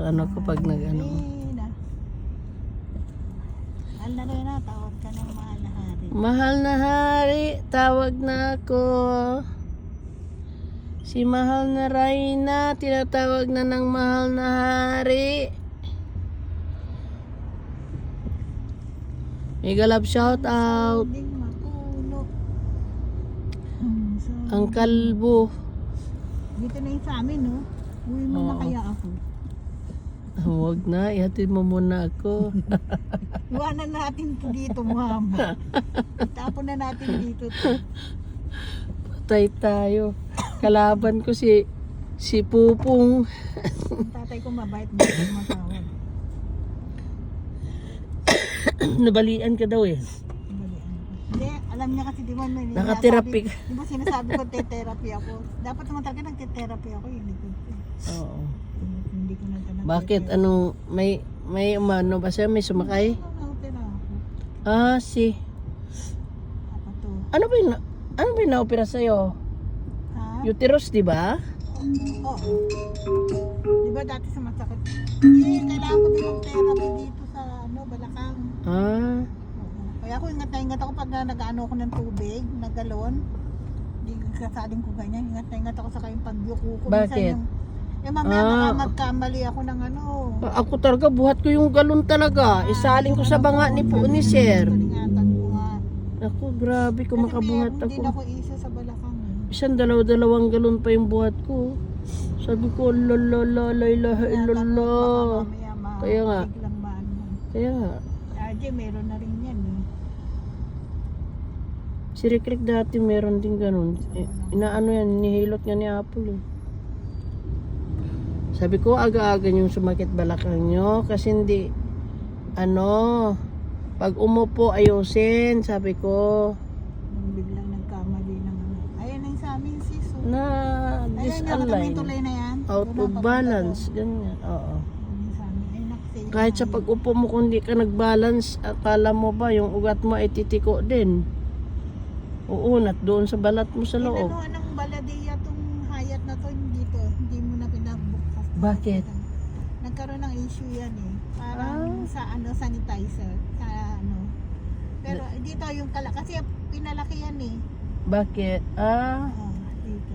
Ano kapag nag-ano? Ano rin na, tawag ka ng mahal na hari. Mahal na hari, tawag na ako. Si mahal na Rayna, tinatawag na ng mahal na hari. Mega love shout out. Ding makulo. So, Ang kalbo. dito na yung sa amin, no? Uwi mo na Oo. kaya ako. Huwag na, ihatid mo muna ako. Iwanan natin to dito, Muhammad. Tapon na natin dito to. Patay tayo. Kalaban ko si Pupong. Ang tatay ko mabait dito matawag. Nabalian ka daw eh. Hindi, alam niya kasi di ba may Nakatherapy ka. Di ba sinasabi ko te-therapy ako? Dapat naman talaga nagte-therapy ako, hindi ko. Oo. Hindi ko na talaga. Bakit? Anong, may umano ba siya? May sumakay? Opera ako. Ah, si. Ako to. Ano ba yung na-opera sa'yo? Ha? Uterus, di ba? Oo. Di ba dati sa masakit? Hindi, kailangan ko din mag-therapy dito sa Balakang. Ah, Oo. Kaya ako ingat na ingat ako pag nag-ano ako ng tubig, na galon. Hindi kasaling ko ganyan. Ingat na ingat ako sa kayong pagyuko ko. Bakit? Mamaya baka magkamali ako ng ano. ako talaga, buhat ko yung galon talaga. Isaling ko sa banga ni Sir. Ingatan ko nga. Ako, grabe, kung makabuhat Kasi meron din ako. ako isa sa Balakang. Isang dalawang galon pa yung buhat ko. Sabi ko, la ilaha illallah. Kaya nga. Biglang maano. Kaya nga, RJ, meron na rin yan eh. si Rick dati meron din ganun. Inaano yan, nihilot nga ni Apple eh. Sabi ko, aga-aga yung sumakit balakang nyo kasi hindi, pag umupo ayusin, sabi ko, Nung biglang nagkamali ng ano. Ayan ang sa amin sis. Oh. na Ayan nga, disalign, tuloy na yan. out Doon of na, balance, ganyan, oo. Ayan sa amin. Ay, naku, Kahit sa pag-upo mo kung di ka nag-balance, akala mo ba yung ugat mo ay titiko din? Uunat doon sa balat mo sa loob. Inanuhan ng baladiya tong hayat na to dito. Hindi mo na pinagbukas. Bakit? Nagkaroon ng issue yan eh. Parang sa sanitizer. Sa ano. Pero dito yung kasi pinalaki yan eh. Bakit? Dito.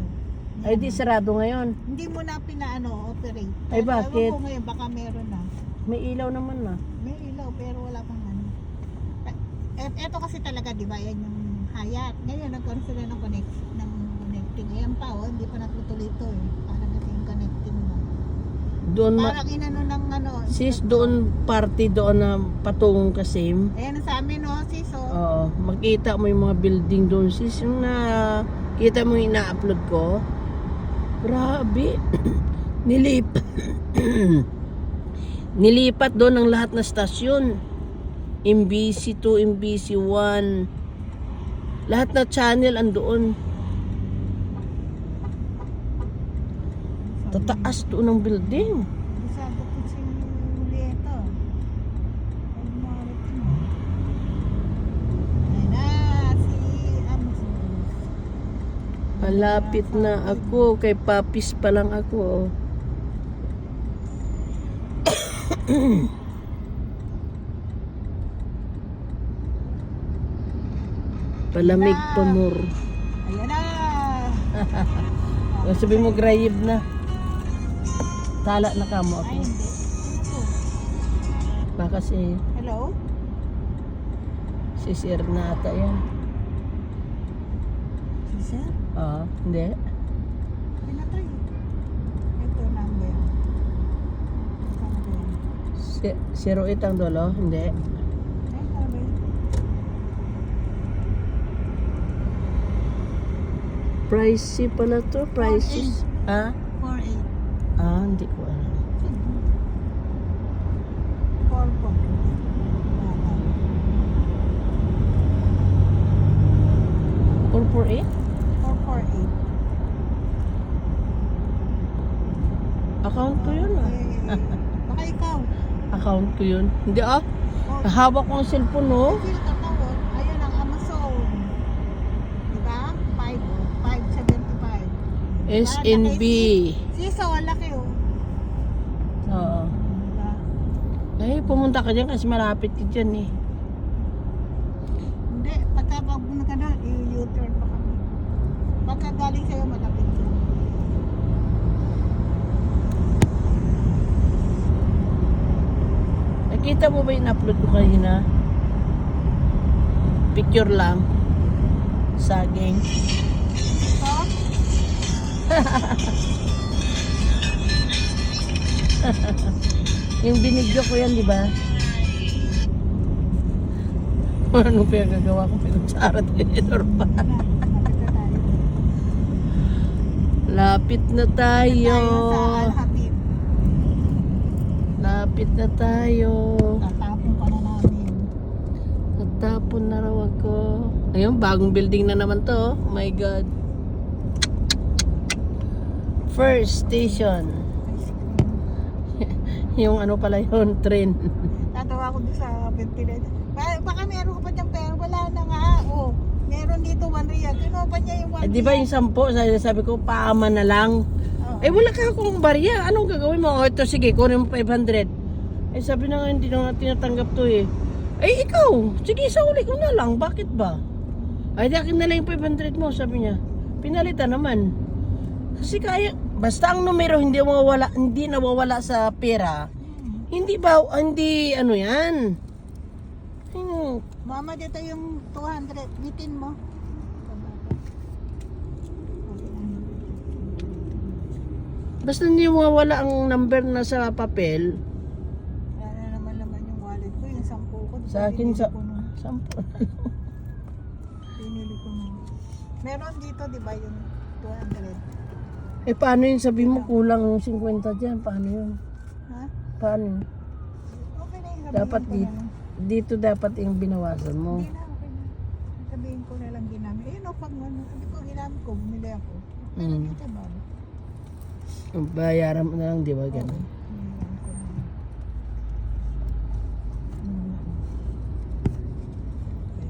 Ay di sarado ngayon. Hindi mo na operate. Ay, bakit? Ewan ko ngayon, baka meron na. May ilaw naman na. May ilaw pero wala pang ano. Eto kasi talaga, di ba, yan yung hayat. Ngayon, nagkaroon sila ng connecting. Ayan pa, hindi pa natutuloy ito eh. Parang ito yung connecting mo. Doon Parang inano ng ano. sis, doon party doon na patungong Kasim. Ayan sa amin, no, sis, oh. Oo, makita mo yung mga building doon sis. Yung kita mo yung ina-upload ko. Grabe. Nilipat doon ang lahat na stasyon. MBC 2, MBC 1. Lahat na channel andoon. Tataas doon ang building. Bisado po si Julieta. Ay, maritim mo. Ayan na, si Amos. Malapit na ako. Kay Papis pa lang ako. Palamig pa more. Ayan na. Sabi mo grayib na. Tala na ka mo ako. Ay, hindi. Ano to? Baka Hello? si Sir na ata yan. Si Sir? Hindi. Pinatay. Ito number. Number. 08 ang dolo? Hindi. Ay, sabi. Pricey pala to. Prices. 48. Hindi ko alam. 448? 448. Account ko yun Baka ikaw. Account ko yun. Hindi hawak ko ang cellphone no? Feel ka to. Ayun ang Amazon. Diba? 575. SNB. Siso, laki oh. Oo. Ay, pumunta ka dyan kasi malapit ka dyan eh. Hindi, pagka pumunta ka na, i-U-turn pa kami. Pagka galing sa'yo, malapit yun. Nakita mo ba yung upload ko kanina? Picture lang. Saging. So, Yung binidyo ko yan, di ba? Ano pa yung gagawa ko? Pinutsara tinidor pa. lapit na tayo. Lapit na tayo. Tayo sa Al-Habib. Lapit na tayo. Tatapon pa na namin. Natapon na raw ako. Ayun, bagong building na naman to. Oh my God. First station. Ice cream. Yung ano pala yun, train. Tatawa ko doon sa ventilator. Baka meron ka pa dyan pero wala na nga. Oh, meron dito 1 real. Kinuha pa niya yung 1 Eh, di ba yung 10, sabi ko, paama na lang. Oo. Eh, wala ka akong barya. Anong gagawin mo? O, ito, sige, kunin mo 500. Eh, sabi na nga, hindi na nga tinatanggap to eh. Eh, ikaw, sige, sauli ko na lang. Bakit ba? Ay, di akin na lang yung 500 mo, sabi niya. Pinalitan naman. Kasi kaya, basta ang numero hindi nawawala sa pera. Hindi ba, hindi, ano yan? Mama, dito yung 200. Bitin mo. Basta hindi mawawala ang number na sa papel. Wala na naman laman yung wallet ko. Yung 10 ko. Sa akin, Binili sa ko nun. 10. Binili ko nun. Meron dito, di ba, yung 200? Eh, paano yun? Sabi mo, kulang 50 dyan. Paano yun? Ha? Paano? Okay na yung Dapat sabihin ko na lang. dito dapat yung binawasan mo. Hindi na, okay na. Sabihin ko na lang ginamit. Eh, no, pag ano, sabi ko, ginamit ko, bumili ako. Pero Mm. dito ba? Bayaran mo na lang, di ba? Ganun. Ginamit ko na.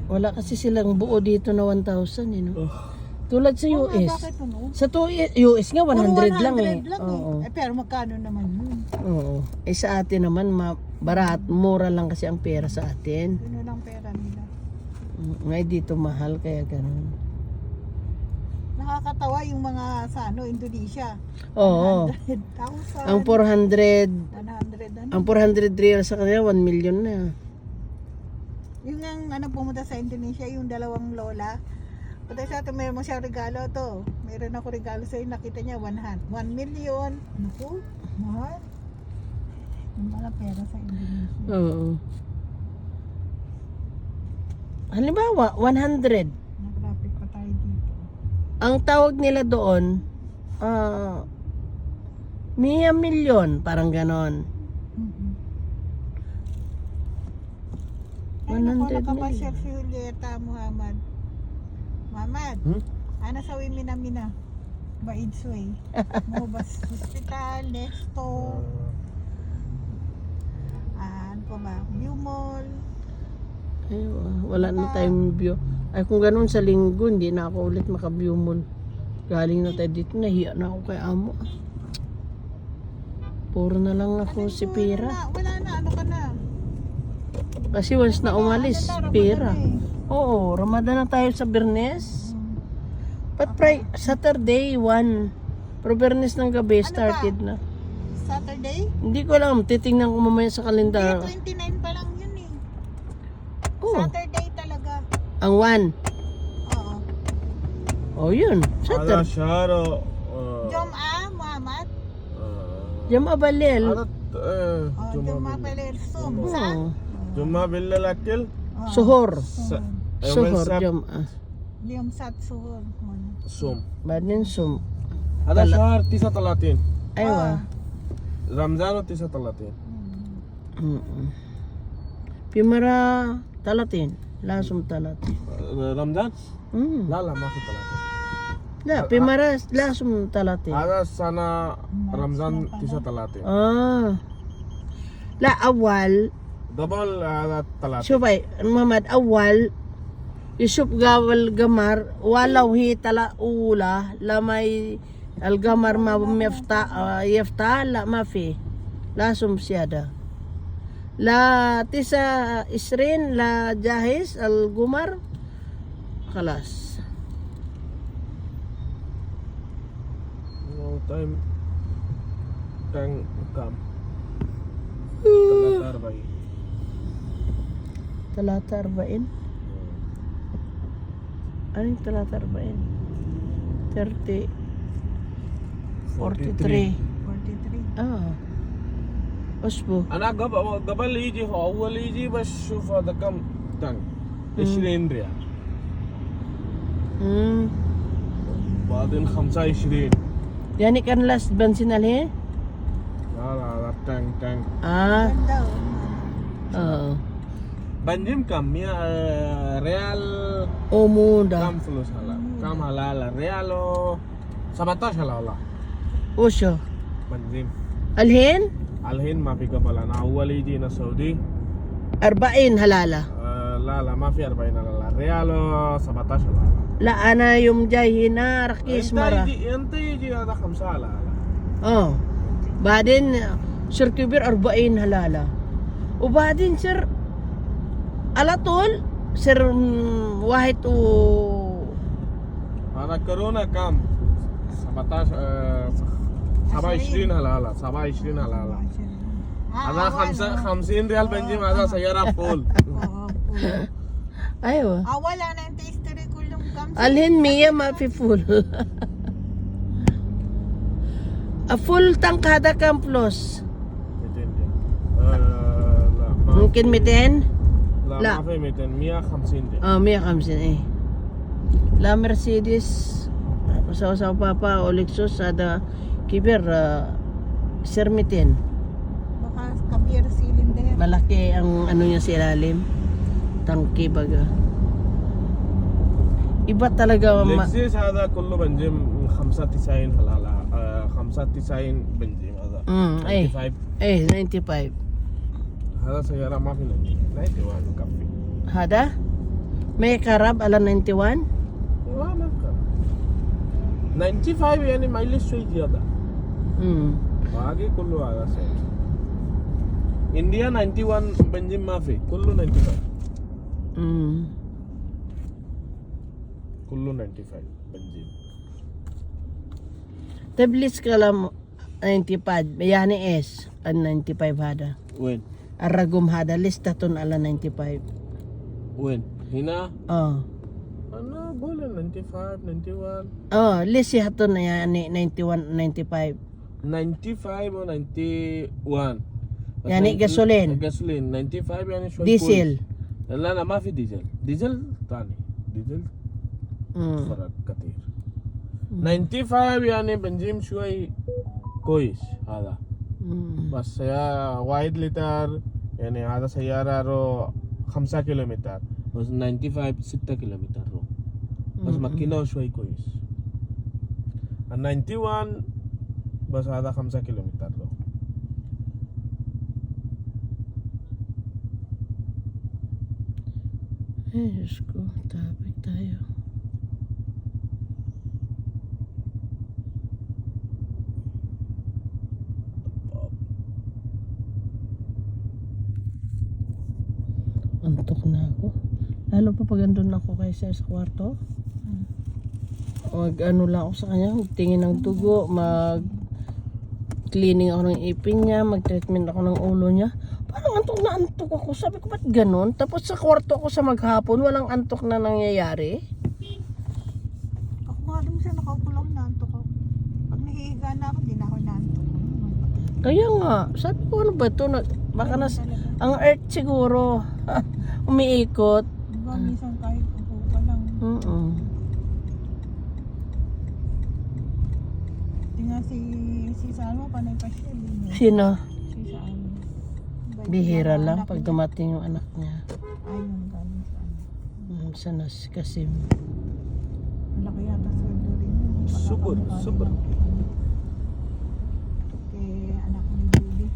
Wala kasi silang buo dito na 1,000 eh, no? Tulad sa Oo nga, US. bakit ano? Sa US nga 100 lang eh. 100 lang Oo. eh. Pero magkano naman yun? Oo. Eh sa atin naman barat, mura lang kasi ang pera sa atin. Yun lang pera nila. Ngay dito mahal kaya ganun. Nakakatawa yung mga sa ano, Indonesia. Oo. 100,000. Ang 400, 100 ano. ang 400 real sa kanila 1 million na. Yung ano pumunta sa Indonesia, yung dalawang lola. Pati sa ito, meron mo siya regalo to. Meron ako regalo sa'yo, nakita niya 1 million. Naku, mahal. Yung pala pera sa Indonesia. Oo. Halimbawa, 100. Nag-traffic pa tayo dito. Ang tawag nila doon, Mia million, parang ganon. Ay, naku, 100 nakapasyal million. si Julieta Muhammad. Muhammad, ano sa Mina Baidsway. Mobas Hospital, Nesto, ano pa ba? View Mall. Ay, wala na tayong view. Ay, kung ganun sa linggo, hindi na ako ulit maka-view mall. Galing na tayo dito, nahiya na ako kay amo. Puro na lang ako si Pera. Wala na, ano ka na? Kasi once na umalis, Ano na, Pera. Ramadan na Oo, Ramadan na tayo sa Bernes. But Saturday, 1. Pero Bernes ng gabi, Ano started na. Saturday? Hindi ko alam, titingnan ko mamaya sa kalendar. 29 pa lang yun eh. Oh, Saturday talaga. ang 1. Oo. Oh, yun. على Saturday. شهر Jom'a, Muhammad. Jam Abalel. عدد Jom'a Peler Sum. Saan? Oh. جمعة بالليل أكل Suhor. يوم Suhor, السبت Jam. Liyom Sat Suhor. صوم Badin Sum. هذا شهر 39 Aywa. رمضان 39 Pimara talatin. Lasum talatin. رمضان Mm. لا ما في 30 La, Pimara lasum talatin. هذا السنة رمضان 39 La, awal. دبل هذا 30 Subay, Muhammad, awal. Yusuf gawal gamar. Walaw hi tala ula. Lamay algamar ma yefta la mafi. Lasum siyada. لا 29 لا جاهز القمر خلاص. No time. Tang kam. 43. Ano yung 43? 30. 43. 43. أصبر. أنا قبل يجي هو أول يجي بس شوف هذا كم تانك 20 ريال بعدين 25 يعني كان لاست بنزين عليه؟ لا تانك Ganda بنجم كم 100 ريال مودة. كم فلوس هلا كم هلا ريال 17 هلا وشو؟ بنجم الحين الحين ما في قبل أنا أول يجي هنا السعودي 40 هلالة. لا ما في 40 هلا ريال 17 هلا لا أنا يوم جاي هنا رخيص مرة. انت يجي هذا 5 هلا بعدين صار كبير 40 هلالة. وبعدين صار على طول صار واحد هذا كورونا كم 17 27 هلا 27 هلا هذا 50 ريال بنجيب هذا سيارة فول أيوة. wala na yung history ko yung gum. الحين 100 ما في فول. فول تانك هذا كم فلوس؟ 200 لا ممكن 200. لا لا. ما في 200 150 دي 150 إيه. لا مرسيدس سوا بابا أو لكسوس هذا كبير سر 200. Baka kabir cylinder. Malaki ang ano niya sa ilalim. Tangki baga. Iba talaga لكزيس هذا كله بنجيب 95 هلا 95 بنجيب هذا ايه 95 ايه 95. هذا سيارة ما في 91 كفي هذا ما يقرب على 91. ما كان 95 يعني माइलेज شوي زيادة باقي كله هذا سيم इंडिया 91 बंजिम माफी कुल्लू 95 कुल्लू 95 बंजिम تبليس كلام 95 يعني اس ال 95 هذا وين الرقم هذا لسه على 95. وين هنا انا اقول 95 91 لسه هتون يعني 91 95 95 و 91 يعني gasoline. 95 يعني شوي ديزل. كويس. لا ما في ديزل ثاني ديزل فرق كثير 95 يعني بنزين شوي كويس هذا بس يا واحد لتر يعني هذا سيارة رو 5 كيلومتر بس 95 6 كيلومتر رو بس مكينة شوي كويس 91 بس هذا 5 كيلومتر رو Diyos ko, topic tayo. Antok na ako. Lalo pa pag andun ako kaysa sa kwarto. Mag ano lang ako sa kanya, magtingin ng dugo, mag cleaning ako ng ipin niya, mag treatment ako ng ulo niya. Parang antok na antok ako. Sabi ko, ba't ganun? Tapos sa kwarto ko sa maghapon, walang antok na nangyayari. Ako nga rin siya nakakulang na antok ako. Pag nahihiga na ako, di na ako naantok. Kaya nga, sabi ko, ano ba ito? Baka ang earth siguro, umiikot. Diba, minsan kahit upo pa lang. Tingnan si Salma, panay pa siya. Sino? Si Salma. Bihira lang pag dumating yung anak niya. Ayun, galing sa ano. Sana si Kasim. Malaki yata sweldo rin yun. Super. Kay anak ni Julie.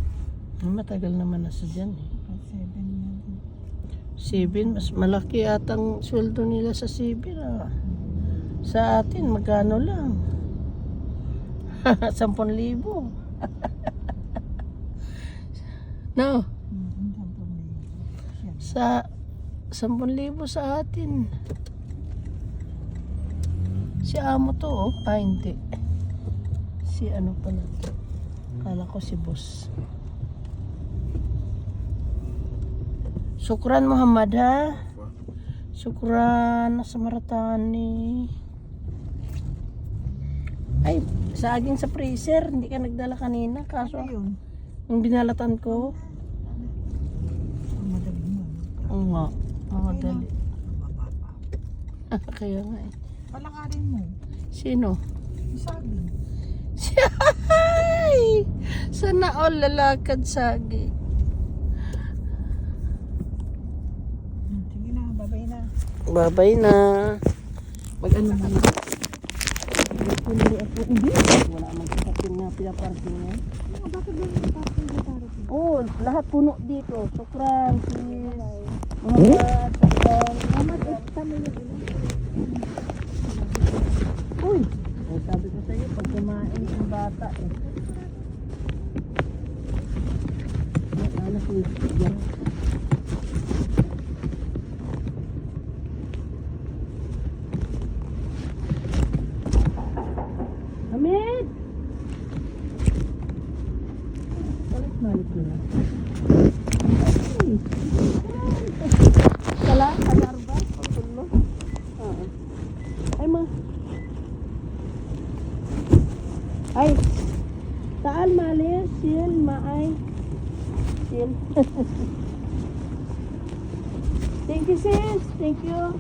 Matagal naman na sa dyan eh. 7 yan. 7, mas malaki atang sweldo nila sa 7 ah. Sa atin, magkano lang? 10,000. No? 10,000. Sa 10,000 sa atin. Si amo to, oh. Ah, hindi. Si ano pala to. Kala ko si boss. Sukran Muhammad, ha? Sukran sa Maratani. Ay, saging sa freezer. Hindi ka nagdala kanina. Kaso, Ano yun? yung binalatan ko. Ang madali mo. Oo nga. Madali. Baba pa. Kaya nga eh. Palakarin mo. Sino? Yung saging. Ay! Sana all lalakad saging. Sige na, babay na. Babay na. Mag-ano na yun? Hindi ako. Hindi. Wala mang sasakyan nga pinaparking nga. Bakit doon yung parking na parking? Oo, lahat puno dito. Sukran, sis, Muhammad, Sukran. Mamad, tama yun. Uy! Oh, sabi ko sa'yo, pag kumain yung bata eh. Ay, alas ni yan. Hamid! Balik-balik ko na. Ay! Kala, kalarba, pagtulo. Ay, ma. Ay, taal malis, sil, maay. Sil. Thank you, sis. Thank you.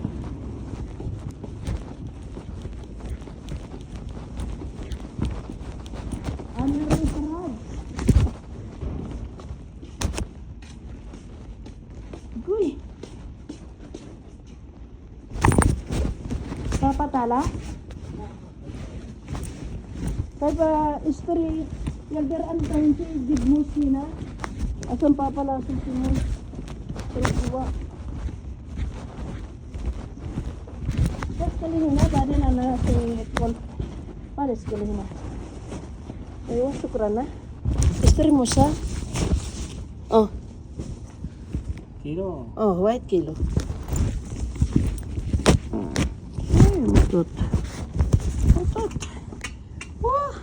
Ano rin sarap? Guy. Papatala? Kaya istri nagdaraan tayo si Digmus na. Asan papalasin si mo? Terima. Tapos kalihin na, bali na na si Paul. Palis kalihin na. Ayun, sukran na. Istri mo sa? Oh. Kilo. Oh, white kilo. Ay, matut. Matut. Wah.